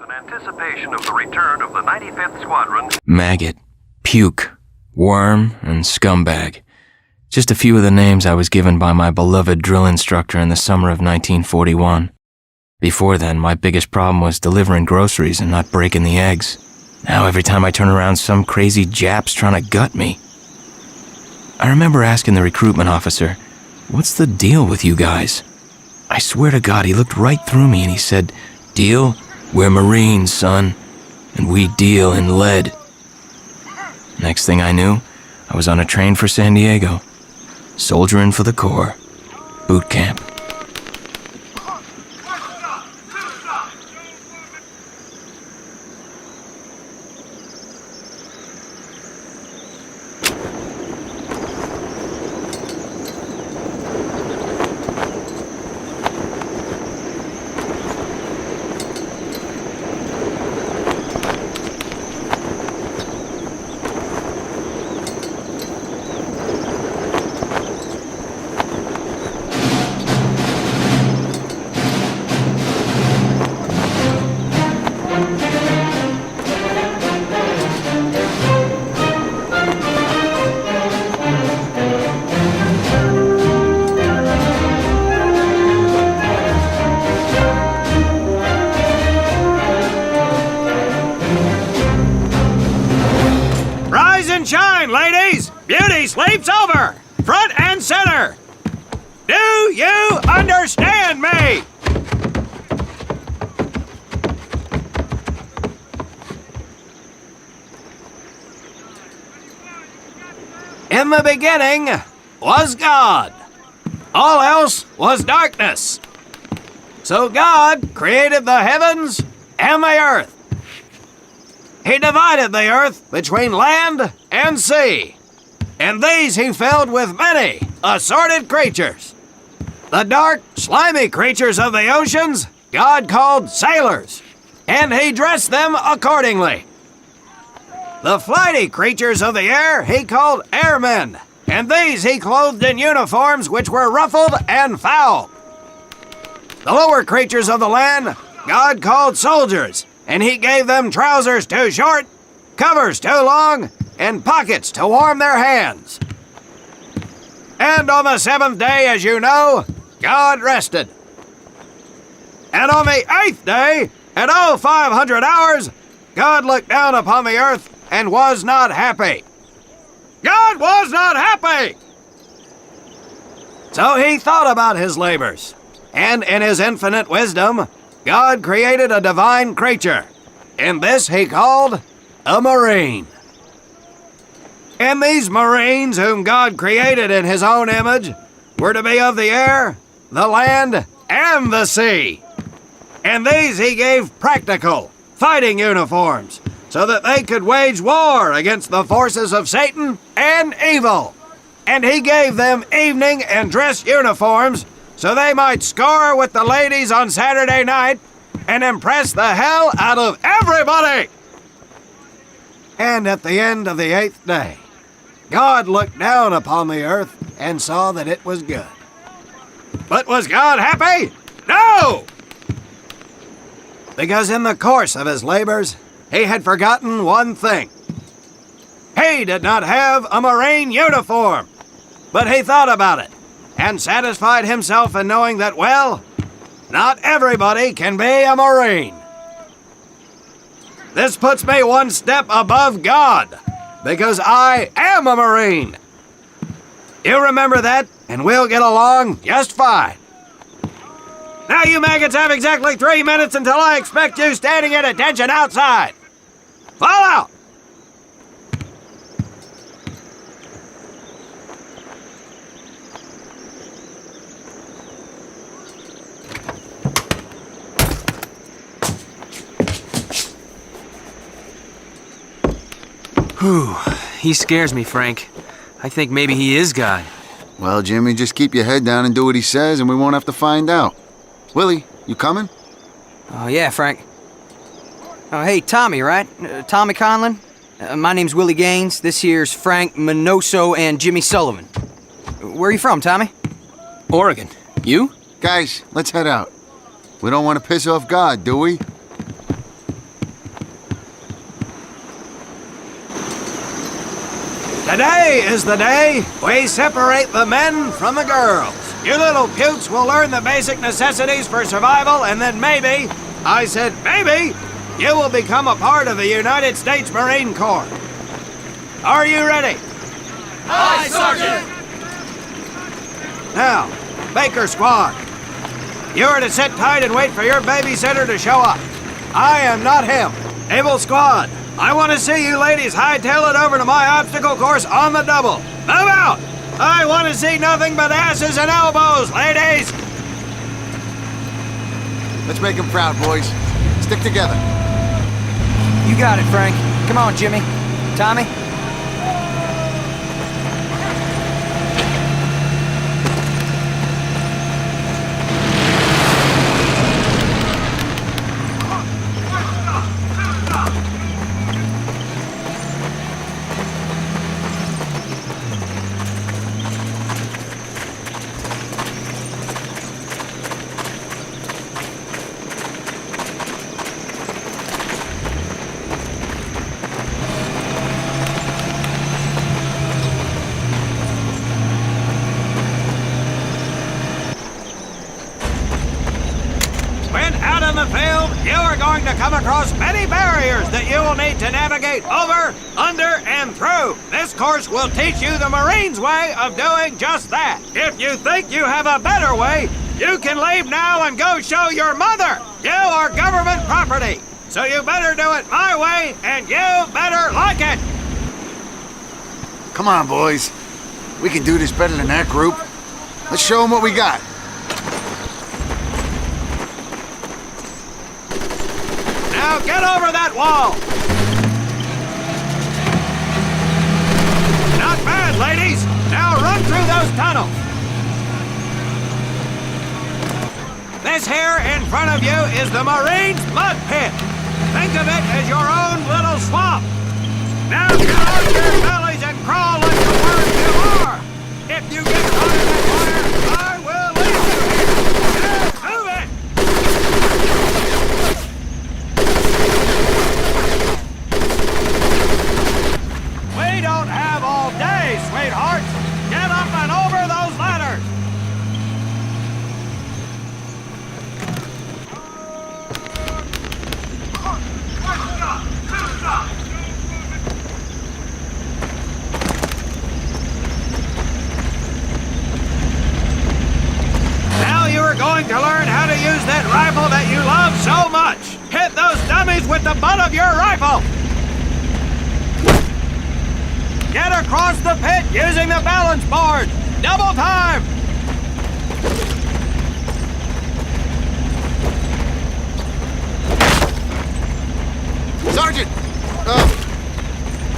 In anticipation of the return of the 95th Squadron. Maggot, puke, worm, and scumbag. Just a few of the names I was given by my beloved drill instructor in the summer of 1941. Before then, my biggest problem was delivering groceries and not breaking the eggs. Now every time I turn around, some crazy Jap's trying to gut me. I remember asking the recruitment officer, "What's the deal with you guys?" I swear to God, he looked right through me and he said, "Deal? We're Marines, son, and we deal in lead." Next thing I knew, I was on a train for San Diego, soldiering for the Corps, boot camp. Shine, ladies! Beauty sleeps over! Front and center! Do you understand me? In the beginning was God. All else was darkness. So God created the heavens and the earth. He divided the earth between land and sea, and these he filled with many assorted creatures. The dark, slimy creatures of the oceans God called sailors, and he dressed them accordingly. The flighty creatures of the air he called airmen, and these he clothed in uniforms which were ruffled and foul. The lower creatures of the land God called soldiers, and he gave them trousers too short, covers too long, and pockets to warm their hands. And on the seventh day, as you know, God rested. And on the eighth day, at 0500 hours, God looked down upon the earth and was not happy. God was not happy! So he thought about his labors, and in his infinite wisdom, God created a divine creature, and this he called a Marine. And these Marines, whom God created in his own image, were to be of the air, the land, and the sea. And these he gave practical, fighting uniforms, so that they could wage war against the forces of Satan and evil. And he gave them evening and dress uniforms, so they might score with the ladies on Saturday night and impress the hell out of everybody. And at the end of the eighth day, God looked down upon the earth and saw that it was good. But was God happy? No! Because in the course of his labors, he had forgotten one thing. He did not have a Marine uniform, but he thought about it and satisfied himself in knowing that, well, not everybody can be a Marine. This puts me one step above God, because I am a Marine. You remember that, and we'll get along just fine. Now you maggots have exactly 3 minutes until I expect you standing at attention outside. Fall out! Whew, he scares me, Frank. I think maybe he is God. Well, Jimmy, just keep your head down and do what he says, and we won't have to find out. Willie, you coming? Oh, yeah, Frank. Oh, hey, Tommy, right? Tommy Conlon? My name's Willie Gaines. This here's Frank Minoso and Jimmy Sullivan. Where are you from, Tommy? Oregon. You? Guys, let's head out. We don't want to piss off God, do we? Today is the day we separate the men from the girls. You little pukes will learn the basic necessities for survival, and then maybe, I said maybe, you will become a part of the United States Marine Corps. Are you ready? Aye, Sergeant! Now, Baker Squad, you are to sit tight and wait for your babysitter to show up. I am not him. Able Squad, I want to see you ladies hightail it over to my obstacle course on the double. Move out! I want to see nothing but asses and elbows, ladies! Let's make him proud, boys. Stick together. You got it, Frank. Come on, Jimmy. Tommy? To come across many barriers that you will need to navigate over, under, and through. This course will teach you the Marines' way of doing just that. If you think you have a better way, you can leave now and go show your mother. You are government property, so you better do it my way, and you better like it. Come on, boys. We can do this better than that group. Let's show them what we got. Now get over that wall! Not bad, ladies! Now run through those tunnels! This here in front of you is the Marines' mud pit. Think of it as your own little swamp. Now get on your bellies and crawl like the birds you are! If you get caught in that fire, I will leave you here! Now move it! We don't have all day, sweethearts. Get up and over those ladders. Now you are going to learn how to use that rifle that you love so much. Hit those dummies with the butt of your rifle. Get across the pit using the balance board! Double time! Sergeant!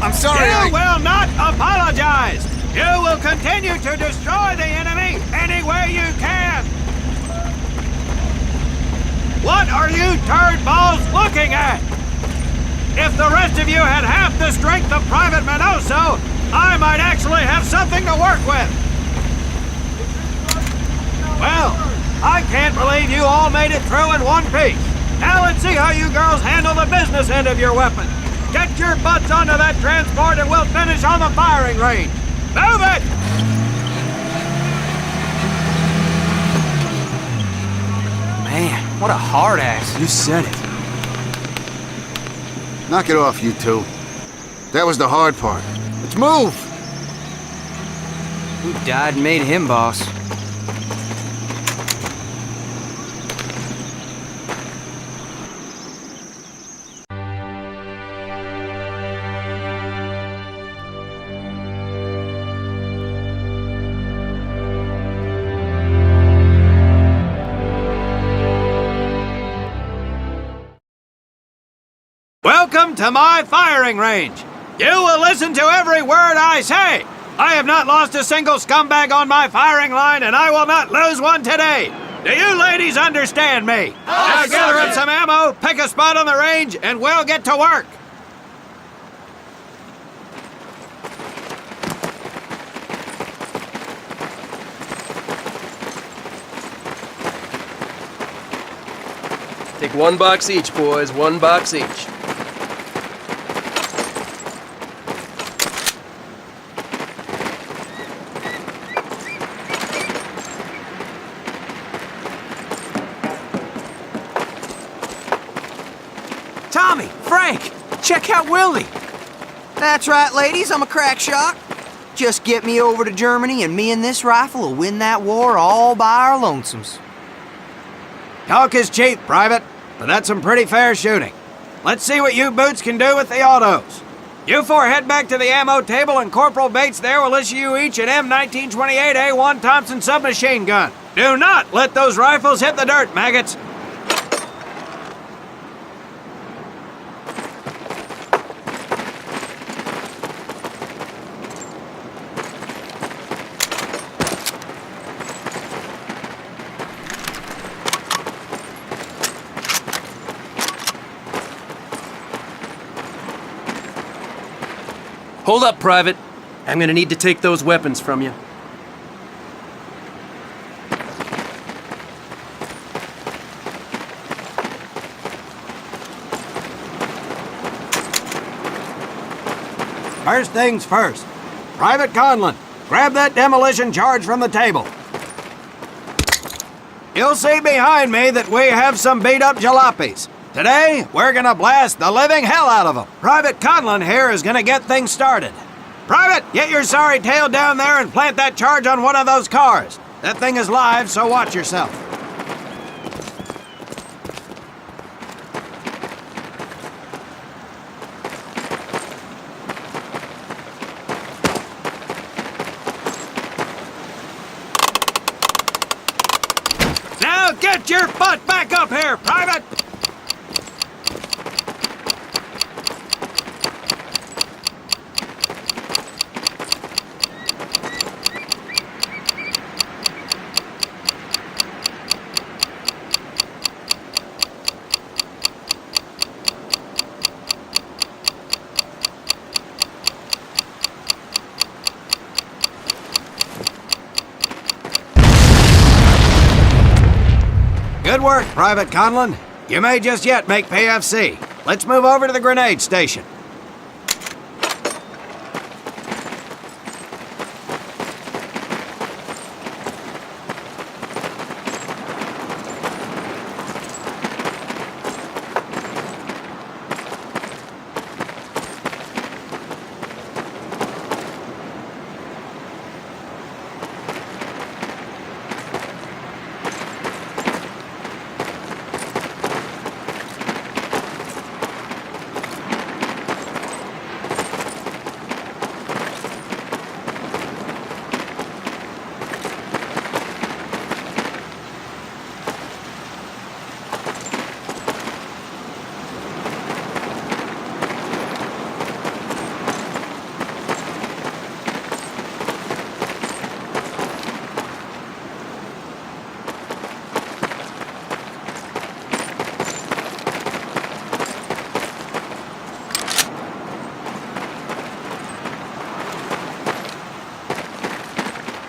I'm sorry, You will not apologize! You will continue to destroy the enemy any way you can! What are you turd balls looking at? If the rest of you had half the strength of Private Minoso, I might actually have something to work with. Well, I can't believe you all made it through in one piece. Now let's see how you girls handle the business end of your weapon. Get your butts onto that transport and we'll finish on the firing range. Move it! Man, what a hard ass. You said it. Knock it off, you two. That was the hard part. Let's move! Who died and made him boss? Welcome to my firing range. You will listen to every word I say. I have not lost a single scumbag on my firing line, and I will not lose one today. Do you ladies understand me? Now gather up some ammo, pick a spot on the range, and we'll get to work. Take one box each, boys. One box each. Tommy, Frank, check out Willie. That's right, ladies, I'm a crack shot. Just get me over to Germany and me and this rifle will win that war all by our lonesomes. Talk is cheap, Private, but that's some pretty fair shooting. Let's see what you boots can do with the autos. You four head back to the ammo table and Corporal Bates there will issue you each an M1928A1 Thompson submachine gun. Do not let those rifles hit the dirt, maggots. Hold up, Private. I'm gonna need to take those weapons from you. First things first. Private Conlon, grab that demolition charge from the table. You'll see behind me that we have some beat-up jalopies. Today, we're gonna blast the living hell out of them. Private Conlon here is gonna get things started. Private, get your sorry tail down there and plant that charge on one of those cars. That thing is live, so watch yourself. Now get your butt back up here, Private! Good work, Private Conlon. You may just yet make PFC. Let's move over to the grenade station.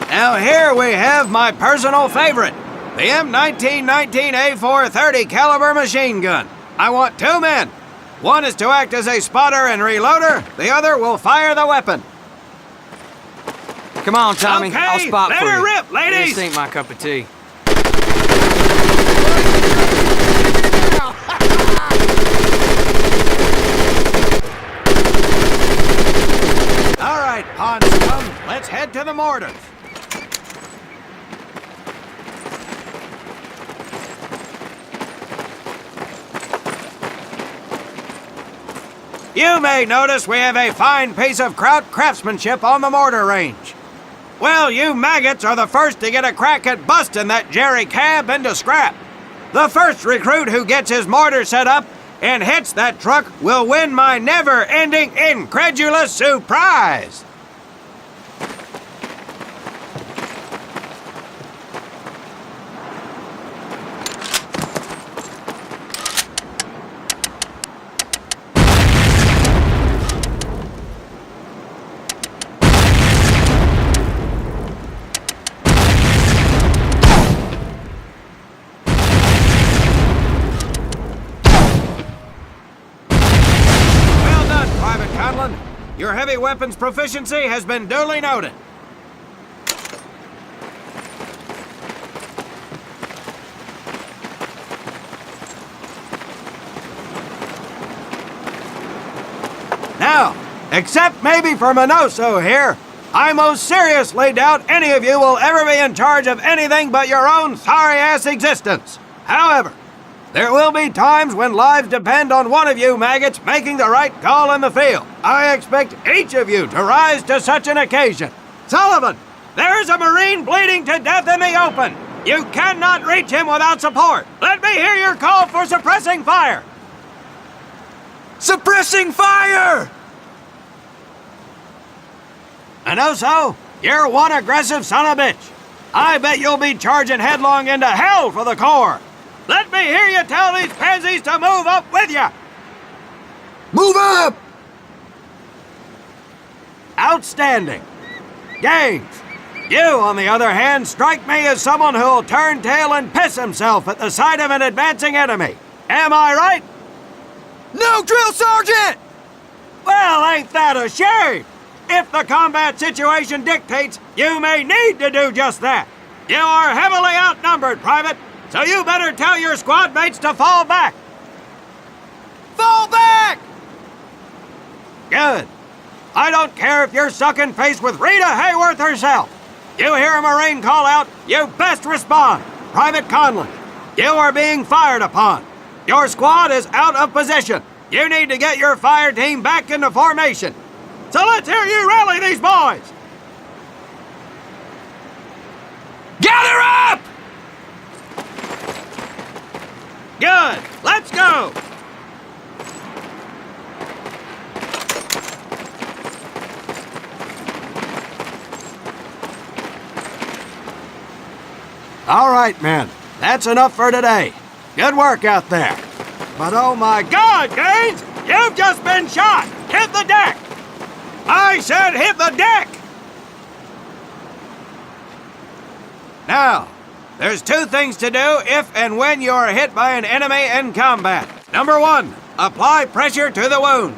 Now here we have my personal favorite, the M1919A430 caliber machine gun. I want two men. One is to act as a spotter and reloader, the other will fire the weapon. Come on, Tommy, Okay, I'll spot let for her you. rip, ladies. This ain't my cup of tea. All right, pawn scum, let's head to the mortars. You may notice we have a fine piece of kraut craftsmanship on the mortar range. Well, you maggots are the first to get a crack at busting that Jerry cab into scrap. The first recruit who gets his mortar set up and hits that truck will win my never-ending incredulous surprise. Your heavy weapons proficiency has been duly noted. Now, except maybe for Minoso here, I most seriously doubt any of you will ever be in charge of anything but your own sorry-ass existence. However, there will be times when lives depend on one of you maggots making the right call in the field. I expect each of you to rise to such an occasion. Sullivan, there is a Marine bleeding to death in the open. You cannot reach him without support. Let me hear your call for suppressing fire. Suppressing fire! Minoso, you're one aggressive son of a bitch. I bet you'll be charging headlong into hell for the Corps. Let me hear you tell these pansies to move up with you. Move up! Outstanding. Gaines, you, on the other hand, strike me as someone who'll turn tail and piss himself at the sight of an advancing enemy. Am I right? No, drill sergeant! Well, ain't that a shame? If the combat situation dictates, you may need to do just that. You are heavily outnumbered, Private, so you better tell your squad mates to fall back. Fall back! Good. I don't care if you're sucking face with Rita Hayworth herself. You hear a Marine call out, you best respond. Private Conlon, you are being fired upon. Your squad is out of position. You need to get your fire team back into formation. So let's hear you rally these boys. Gather up! Good. Let's go. All right, men. That's enough for today. Good work out there. But oh my God, Gaines! You've just been shot! Hit the deck! I said hit the deck! Now, there's two things to do if and when you are hit by an enemy in combat. Number one, apply pressure to the wound.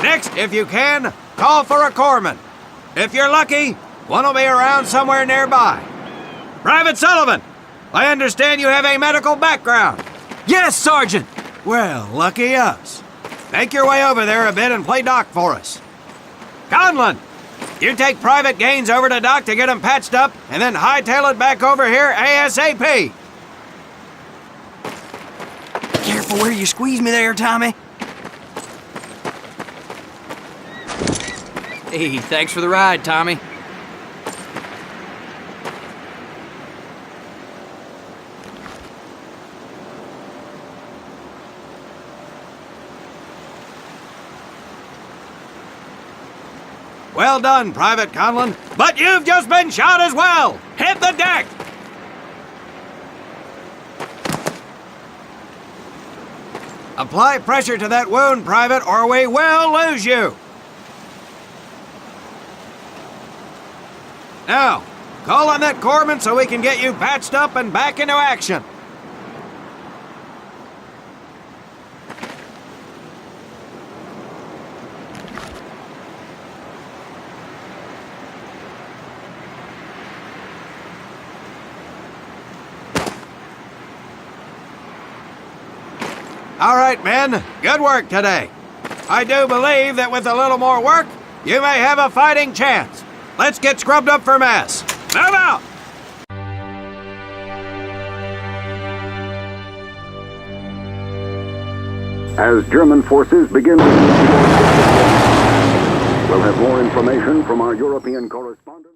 Next, if you can, call for a corpsman. If you're lucky, one will be around somewhere nearby. Private Sullivan, I understand you have a medical background. Yes, Sergeant! Well, lucky us. Make your way over there a bit and play Doc for us. Conlon, you take Private Gaines over to Doc to get him patched up, and then hightail it back over here ASAP. Careful where you squeeze me there, Tommy. Hey, thanks for the ride, Tommy. Well done, Private Conlon, but you've just been shot as well! Hit the deck! Apply pressure to that wound, Private, or we will lose you! Now, call on that corpsman so we can get you patched up and back into action. All right, men. Good work today. I do believe that with a little more work, you may have a fighting chance. Let's get scrubbed up for mass. Move out! As German forces begin to... We'll have more information from our European correspondent.